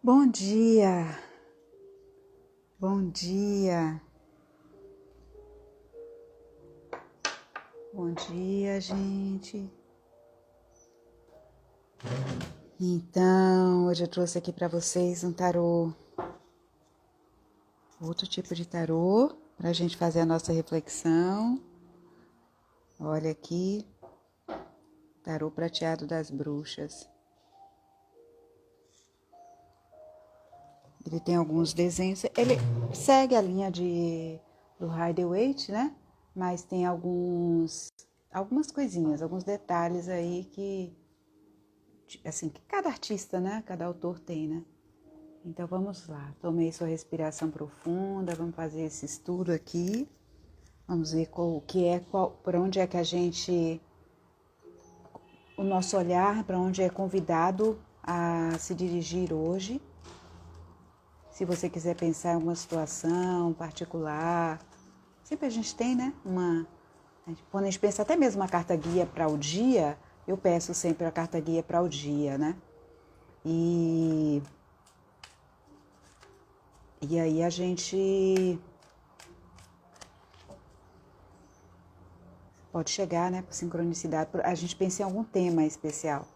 Bom dia, bom dia, bom dia, gente. Então, hoje eu trouxe aqui para vocês um tarô, outro tipo de tarô, para a gente fazer a nossa reflexão. Olha aqui, tarô prateado das bruxas. Ele tem alguns desenhos, ele segue a linha do Rider-Waite, né? Mas tem algumas coisinhas, alguns detalhes aí que, assim, que cada artista, né? Cada autor tem, né? Então vamos lá, tomei sua respiração profunda, vamos fazer esse estudo aqui. Vamos ver para onde é que a gente, o nosso olhar, para onde é convidado a se dirigir hoje. Se você quiser pensar em alguma situação particular, sempre a gente tem, né? Quando a gente pensa até mesmo uma carta guia para o dia, eu peço sempre a carta guia para o dia, né? E aí a gente pode chegar, né, por sincronicidade, a gente pensa em algum tema especial.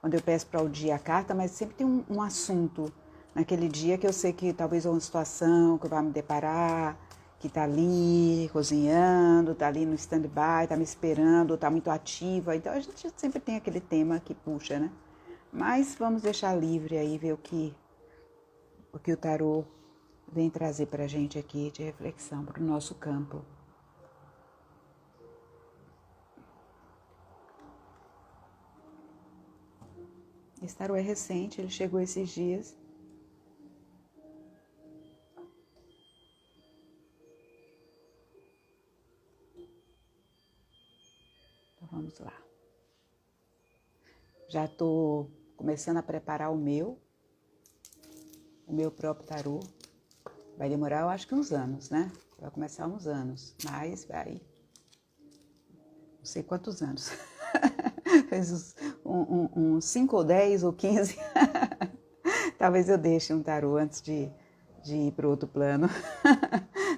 Quando eu peço para o dia a carta, mas sempre tem um assunto naquele dia que eu sei que talvez uma situação que vai me deparar, que está ali cozinhando, está ali no stand-by, está me esperando, está muito ativa. Então a gente sempre tem aquele tema que puxa, né? Mas vamos deixar livre aí, ver o que o tarô vem trazer para a gente aqui de reflexão, para o nosso campo. Esse tarô é recente, ele chegou esses dias. Então vamos lá. Já estou começando a preparar o meu próprio tarô. Vai demorar, eu acho que uns anos, né? Vai começar uns anos, mas vai, não sei quantos anos. Fez uns 5 ou 10 ou 15. Talvez eu deixe um tarô antes de ir para o outro plano.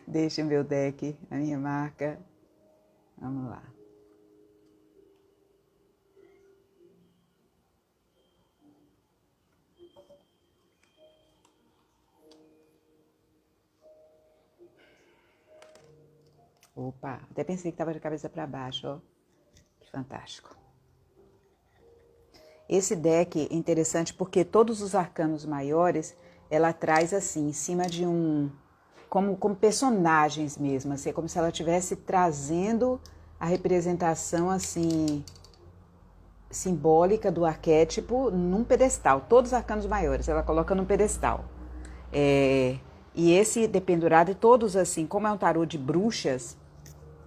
Deixe meu deck, a minha marca. Vamos lá. Opa, até pensei que estava de cabeça para baixo, ó. Que fantástico. Esse deck é interessante porque todos os arcanos maiores, ela traz assim, em cima de como personagens mesmo, assim, como se ela estivesse trazendo a representação assim simbólica do arquétipo num pedestal. Todos os arcanos maiores, ela coloca num pedestal. E esse dependurado, e todos assim, como é um tarô de bruxas,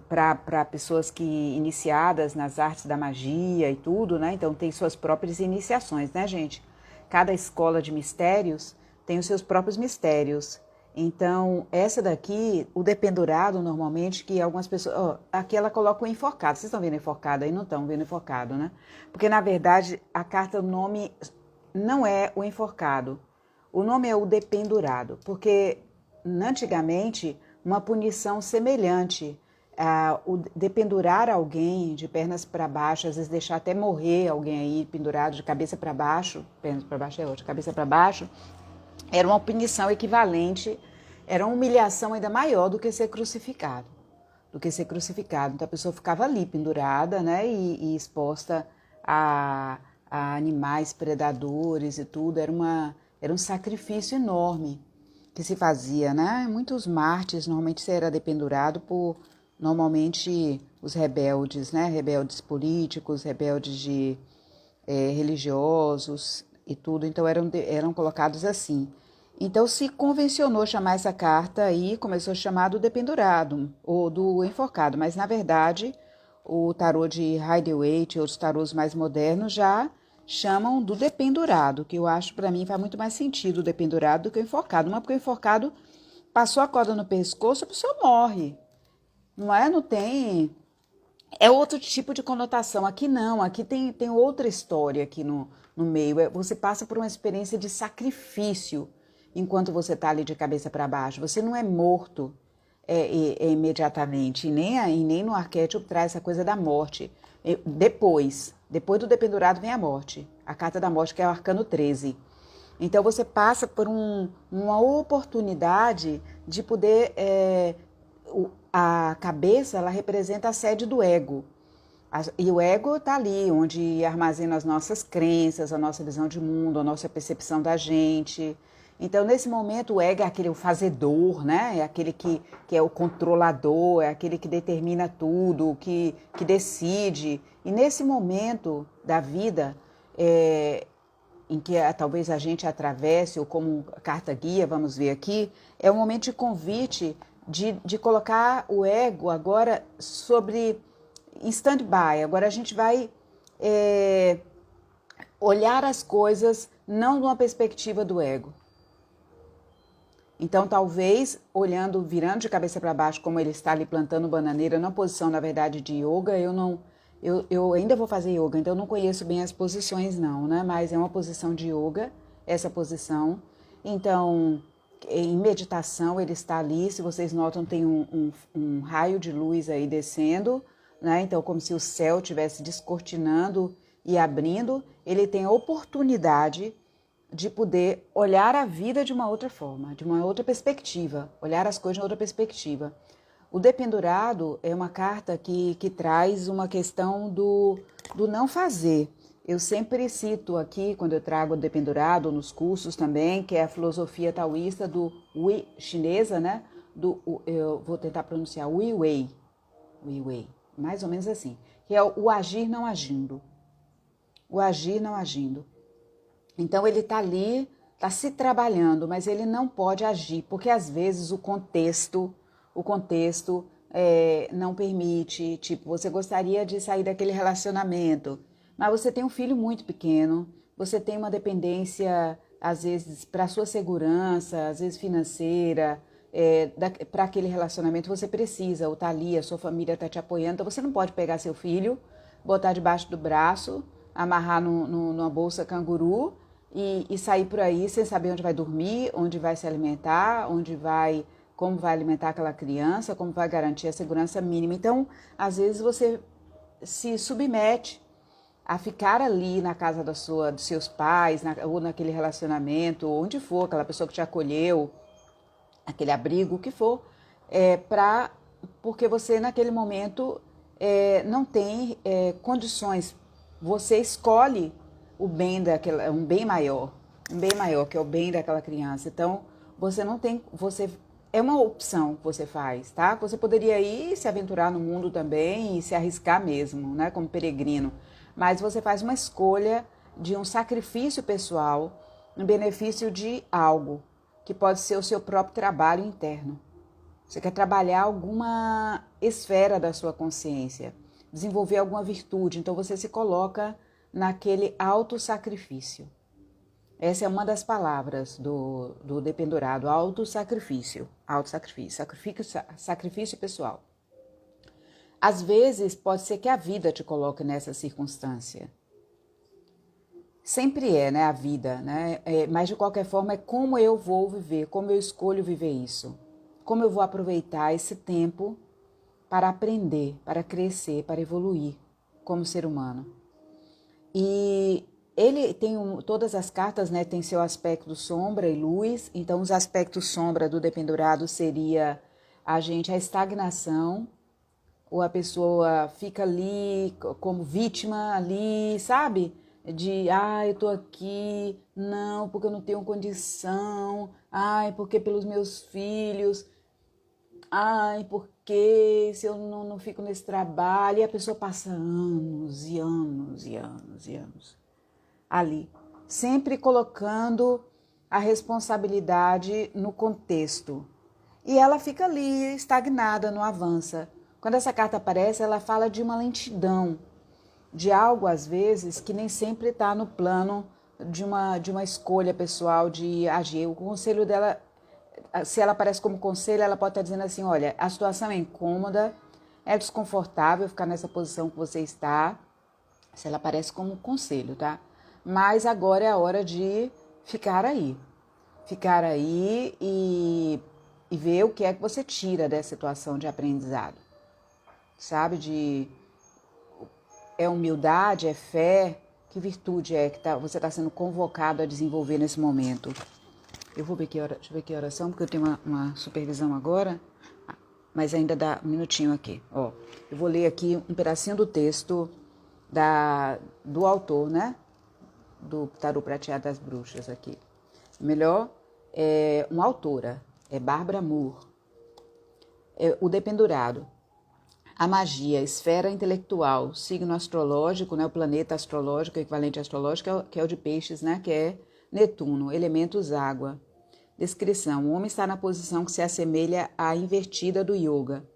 para pessoas que iniciadas nas artes da magia e tudo, né? Então tem suas próprias iniciações, né, gente? Cada escola de mistérios tem os seus próprios mistérios. Então, essa daqui, o dependurado, normalmente, que algumas pessoas... aqui ela coloca o enforcado. Vocês estão vendo enforcado aí? Não estão vendo enforcado, né? Porque, na verdade, a carta, o nome não é o enforcado. O nome é o dependurado. Porque, antigamente, uma punição semelhante... o dependurar alguém de pernas para baixo, às vezes deixar até morrer alguém aí pendurado de cabeça para baixo, pernas para baixo é outra, cabeça para baixo, era uma punição equivalente, era uma humilhação ainda maior do que ser crucificado. Então a pessoa ficava ali pendurada, né, e exposta a animais predadores e tudo, era um sacrifício enorme que se fazia, né? Muitos mártires, normalmente você era dependurado por, normalmente, os rebeldes, né? Rebeldes políticos, rebeldes religiosos e tudo, então eram colocados assim. Então se convencionou chamar essa carta aí, começou a chamar do dependurado, ou do enforcado, mas na verdade o tarô de Rider-Waite e outros tarôs mais modernos já chamam do dependurado, que eu acho para mim faz muito mais sentido o dependurado do que o enforcado. Mas porque o enforcado passou a corda no pescoço, a pessoa morre. Não é? Não tem É outro tipo de conotação. Aqui não, aqui tem outra história aqui no meio. Você passa por uma experiência de sacrifício enquanto você está ali de cabeça para baixo. Você não é morto imediatamente, e nem no arquétipo traz essa coisa da morte. Depois do dependurado vem a morte. A carta da morte, que é o arcano 13. Então você passa por uma oportunidade de poder... a cabeça, ela representa a sede do ego. E o ego está ali, onde armazena as nossas crenças, a nossa visão de mundo, a nossa percepção da gente. Então, nesse momento, o ego é aquele fazedor, né? É aquele que é o controlador, é aquele que determina tudo, que decide. E nesse momento da vida, em que talvez a gente atravesse, ou como carta guia, vamos ver aqui, é um momento de convite de colocar o ego agora em stand-by. Agora a gente vai olhar as coisas não numa perspectiva do ego. Então, talvez, virando de cabeça para baixo, como ele está ali plantando bananeira, na posição, na verdade, de yoga, eu ainda vou fazer yoga, então eu não conheço bem as posições não, né? Mas é uma posição de yoga, essa posição. Então, em meditação, ele está ali, se vocês notam, tem um raio de luz aí descendo, né? Então, como se o céu estivesse descortinando e abrindo, ele tem a oportunidade de poder olhar a vida de uma outra forma, de uma outra perspectiva, olhar as coisas de uma outra perspectiva. O dependurado é uma carta que traz uma questão do não fazer. Eu sempre cito aqui, quando eu trago o dependurado, nos cursos também, que é a filosofia taoísta chinesa, né? Eu vou tentar pronunciar Wu Wei, mais ou menos assim, que é o agir não agindo. O agir não agindo. Então ele está ali, está se trabalhando, mas ele não pode agir, porque às vezes o contexto não permite. Tipo, você gostaria de sair daquele relacionamento, mas você tem um filho muito pequeno, você tem uma dependência, às vezes, para a sua segurança, às vezes financeira, para aquele relacionamento você precisa, ou está ali, a sua família está te apoiando, então você não pode pegar seu filho, botar debaixo do braço, amarrar numa bolsa canguru e sair por aí sem saber onde vai dormir, onde vai se alimentar, como vai alimentar aquela criança, como vai garantir a segurança mínima. Então, às vezes você se submete a ficar ali na casa dos seus pais, ou naquele relacionamento, ou onde for, aquela pessoa que te acolheu, aquele abrigo, o que for, porque você naquele momento não tem condições. Você escolhe um bem maior, que é o bem daquela criança. Então, é uma opção que você faz, tá? Você poderia ir se aventurar no mundo também e se arriscar mesmo, né, como peregrino. Mas você faz uma escolha de um sacrifício pessoal em benefício de algo, que pode ser o seu próprio trabalho interno. Você quer trabalhar alguma esfera da sua consciência, desenvolver alguma virtude, então você se coloca naquele autossacrifício. Essa é uma das palavras do dependurado, autossacrifício, sacrifício pessoal. Às vezes pode ser que a vida te coloque nessa circunstância. Sempre né, a vida, né? Mas de qualquer forma é como eu vou viver, como eu escolho viver isso. Como eu vou aproveitar esse tempo para aprender, para crescer, para evoluir como ser humano. E ele tem todas as cartas, né, tem seu aspecto sombra e luz. Então os aspectos sombra do dependurado seria a estagnação, ou a pessoa fica ali como vítima ali, sabe? Eu tô aqui, não, porque eu não tenho condição, porque pelos meus filhos, porque se eu não fico nesse trabalho, e a pessoa passa anos e anos e anos e anos ali, sempre colocando a responsabilidade no contexto. E ela fica ali, estagnada, não avança. Quando essa carta aparece, ela fala de uma lentidão, de algo, às vezes, que nem sempre está no plano de uma escolha pessoal de agir. O conselho dela, se ela aparece como conselho, ela pode estar dizendo assim, olha, a situação é incômoda, É desconfortável ficar nessa posição que você está, se ela aparece como um conselho, tá? Mas agora é a hora de ficar aí. Ficar aí e ver o que é que você tira dessa situação de aprendizado. Sabe? É humildade, é fé, que virtude é que você está sendo convocado a desenvolver nesse momento? Eu vou ver que hora, deixa eu ver que horas são, porque eu tenho uma supervisão agora, mas ainda dá um minutinho aqui. Ó, eu vou ler aqui um pedacinho do texto do autor, né? Do Tarô Prateado das Bruxas aqui. Melhor, é uma autora, é Barbara Moore. O Dependurado. A magia, esfera intelectual, signo astrológico, né, o planeta astrológico, o equivalente astrológico, que é o de peixes, né, que é Netuno, elementos água. Descrição, o homem está na posição que se assemelha à invertida do yoga,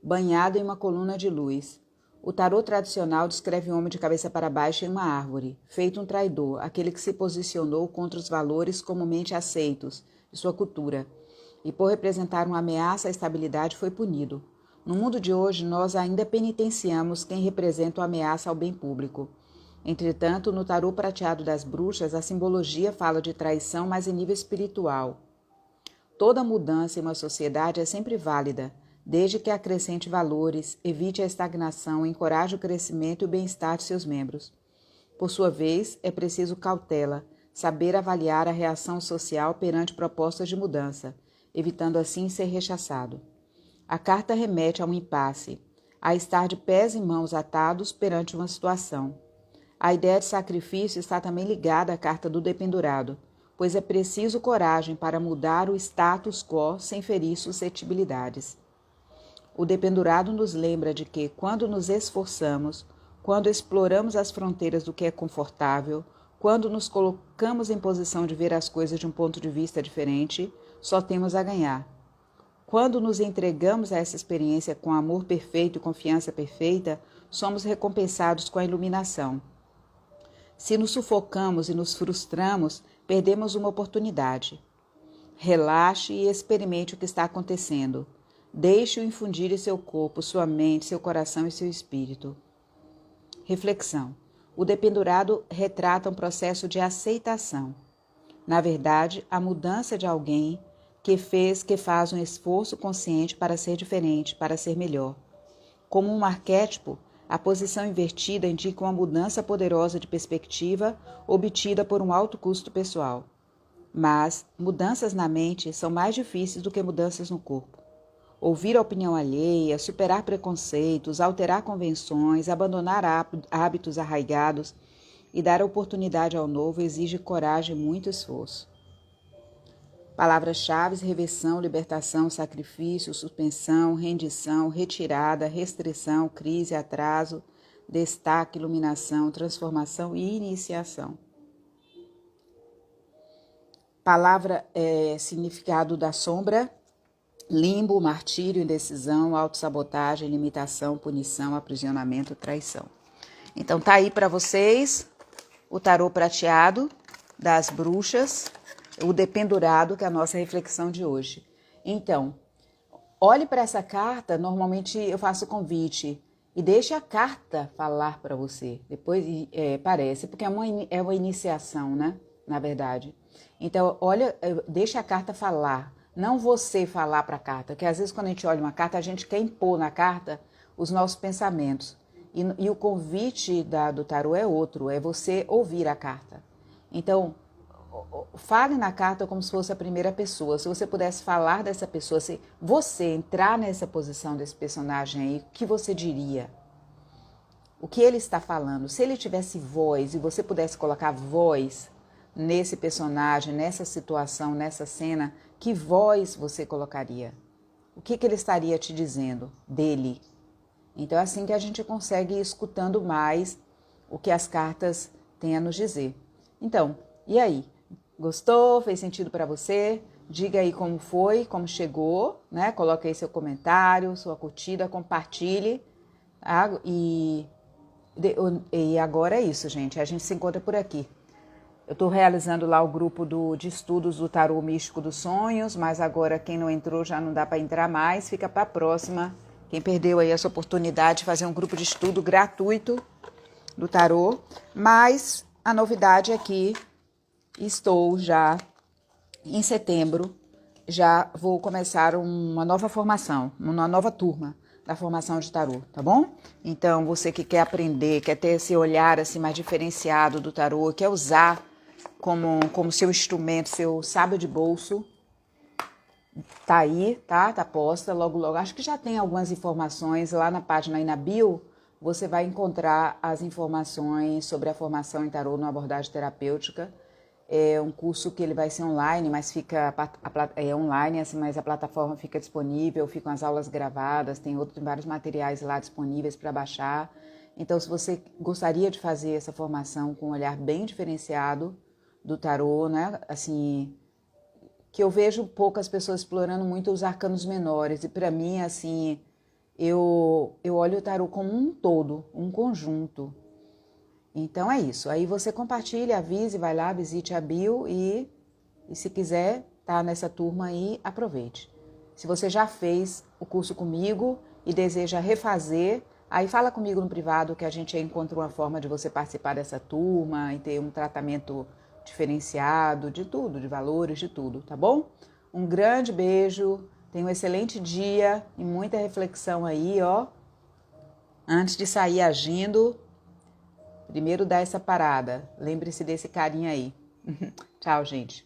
banhado em uma coluna de luz. O tarô tradicional descreve o homem de cabeça para baixo em uma árvore, feito um traidor, aquele que se posicionou contra os valores comumente aceitos de sua cultura, e por representar uma ameaça à estabilidade foi punido. No mundo de hoje, nós ainda penitenciamos quem representa uma ameaça ao bem público. Entretanto, no tarô prateado das bruxas, a simbologia fala de traição, mas em nível espiritual. Toda mudança em uma sociedade é sempre válida, desde que acrescente valores, evite a estagnação, encoraje o crescimento e o bem-estar de seus membros. Por sua vez, é preciso cautela, saber avaliar a reação social perante propostas de mudança, evitando assim ser rechaçado. A carta remete a um impasse, a estar de pés e mãos atados perante uma situação. A ideia de sacrifício está também ligada à carta do dependurado, pois é preciso coragem para mudar o status quo sem ferir suscetibilidades. O dependurado nos lembra de que, quando nos esforçamos, quando exploramos as fronteiras do que é confortável, quando nos colocamos em posição de ver as coisas de um ponto de vista diferente, só temos a ganhar. Quando nos entregamos a essa experiência com amor perfeito e confiança perfeita, somos recompensados com a iluminação. Se nos sufocamos e nos frustramos, perdemos uma oportunidade. Relaxe e experimente o que está acontecendo. Deixe-o infundir em seu corpo, sua mente, seu coração e seu espírito. Reflexão. O dependurado retrata um processo de aceitação. Na verdade, a mudança de alguém que faz um esforço consciente para ser diferente, para ser melhor. Como um arquétipo, a posição invertida indica uma mudança poderosa de perspectiva obtida por um alto custo pessoal. Mas mudanças na mente são mais difíceis do que mudanças no corpo. Ouvir a opinião alheia, superar preconceitos, alterar convenções, abandonar hábitos arraigados e dar oportunidade ao novo exige coragem e muito esforço. Palavras-chave: reversão, libertação, sacrifício, suspensão, rendição, retirada, restrição, crise, atraso, destaque, iluminação, transformação e iniciação. Palavra significado da sombra: limbo, martírio, indecisão, autossabotagem, limitação, punição, aprisionamento, traição. Então tá aí para vocês o tarô prateado das bruxas, o dependurado, que é a nossa reflexão de hoje. Então, olhe para essa carta, normalmente eu faço o convite e deixe a carta falar para você. Depois parece, porque é uma iniciação, né? Na verdade. Então, olha, deixe a carta falar. Não você falar para a carta, porque às vezes quando a gente olha uma carta, a gente quer impor na carta os nossos pensamentos. E o convite do tarô é outro, é você ouvir a carta. Então, fale na carta como se fosse a primeira pessoa. Se você pudesse falar dessa pessoa, se você entrar nessa posição desse personagem aí, o que você diria? O que ele está falando? Se ele tivesse voz e você pudesse colocar voz nesse personagem, nessa situação, nessa cena, que voz você colocaria? O que ele estaria te dizendo dele? Então é assim que a gente consegue ir escutando mais o que as cartas têm a nos dizer. Então, e aí? Gostou? Fez sentido para você? Diga aí como foi, como chegou, né? Coloque aí seu comentário, sua curtida, compartilhe. Tá? E agora é isso, gente. A gente se encontra por aqui. Eu estou realizando lá o grupo de estudos do Tarô Místico dos Sonhos, mas agora quem não entrou já não dá para entrar mais. Fica para a próxima, Quem perdeu aí essa oportunidade de fazer um grupo de estudo gratuito do tarô. Mas a novidade é que estou já em setembro, já vou começar uma nova formação, uma nova turma da formação de tarô, tá bom? Então, você que quer aprender, quer ter esse olhar assim mais diferenciado do tarô, quer usar como seu instrumento, seu sábio de bolso, tá aí, tá? Tá posta logo, logo. Acho que já tem algumas informações lá na página aí na bio. Você vai encontrar as informações sobre a formação em tarô numa abordagem terapêutica. É um curso que ele vai ser online, mas fica online, assim, mas a plataforma fica disponível, ficam as aulas gravadas, tem vários materiais lá disponíveis para baixar. Então, se você gostaria de fazer essa formação com um olhar bem diferenciado do tarô, né? Assim, que eu vejo poucas pessoas explorando muito os arcanos menores. E para mim, assim, eu olho o tarô como um todo, um conjunto. Então é isso. Aí você compartilha, avise, vai lá, visite a bio e se quiser tá nessa turma aí, aproveite. Se você já fez o curso comigo e deseja refazer, aí fala comigo no privado que a gente encontra uma forma de você participar dessa turma e ter um tratamento diferenciado de tudo, de valores, de tudo, tá bom? Um grande beijo, tenha um excelente dia e muita reflexão aí, ó. Antes de sair agindo, primeiro dá essa parada. Lembre-se desse carinha aí. Tchau, gente.